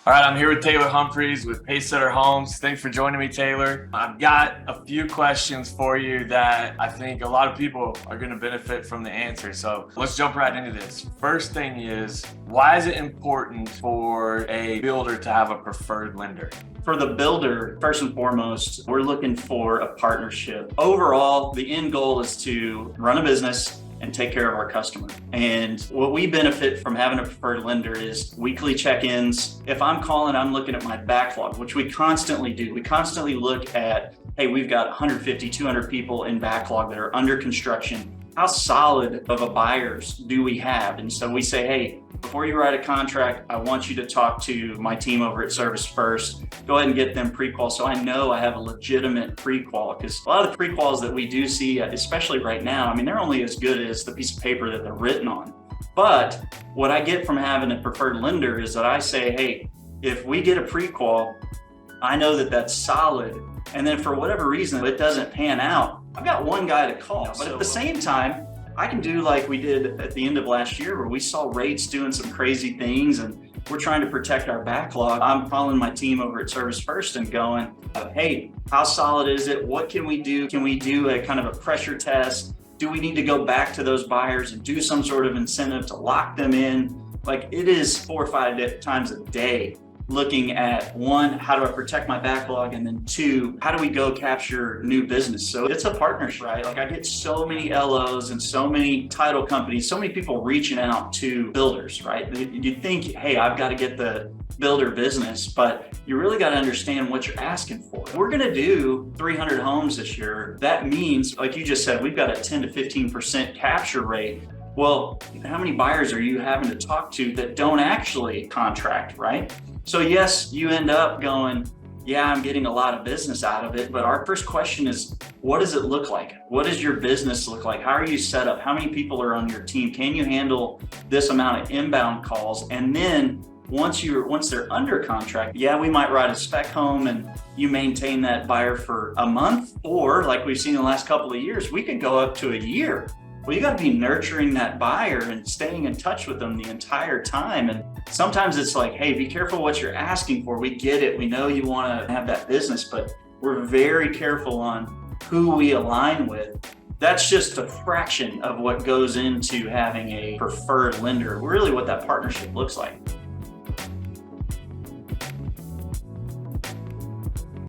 All right, I'm here with Taylor Humphreys with Pacesetter Homes. Thanks for joining me, Taylor. I've got a few questions for you that I think a lot of people are going to benefit from the answer. So let's jump right into this. First thing is, why is it important for a builder to have a preferred lender? For the builder, first and foremost, we're looking for a partnership. Overall, the end goal is to run a business and take care of our customer. And what we benefit from having a preferred lender is weekly check-ins. If I'm calling, I'm looking at my backlog, which we constantly do. We constantly look at, hey, we've got 150, 200 people in backlog that are under construction. How solid of a buyers do we have? And so we say, hey, before you write a contract, I want you to talk to my team over at Service First. Go ahead and get them pre-qual so I know I have a legitimate pre-qual, because a lot of the pre-quals that we do see, especially right now, I mean, they're only as good as the piece of paper that they're written on. But what I get from having a preferred lender is that I say, hey, if we get a pre-qual, I know that that's solid. And then for whatever reason, it doesn't pan out, I've got one guy to call. But at the same time, I can do like we did at the end of last year where we saw rates doing some crazy things and we're trying to protect our backlog. I'm calling my team over at Service First and going, hey, how solid is it? What can we do? Can we do a kind of a pressure test? Do we need to go back to those buyers and do some sort of incentive to lock them in? Like, it is 4 or 5 times a day looking at, one, how do I protect my backlog? And then two, how do we go capture new business? So it's a partnership, right? Like, I get so many LOs and so many title companies, so many people reaching out to builders, right? You think, hey, I've got to get the builder business, but you really got to understand what you're asking for. We're going to do 300 homes this year. That means, like you just said, we've got a 10 to 15% capture rate. Well, how many buyers are you having to talk to that don't actually contract, right? So yes, you end up going, yeah, I'm getting a lot of business out of it. But our first question is, what does it look like? What does your business look like? How are you set up? How many people are on your team? Can you handle this amount of inbound calls? And then once they're under contract, yeah, we might write a spec home and you maintain that buyer for a month, or like we've seen in the last couple of years, we could go up to a year. Well, you got to be nurturing that buyer and staying in touch with them the entire time. And sometimes it's like, hey, be careful what you're asking for. We get it. We know you want to have that business, but we're very careful on who we align with. That's just a fraction of what goes into having a preferred lender, really what that partnership looks like.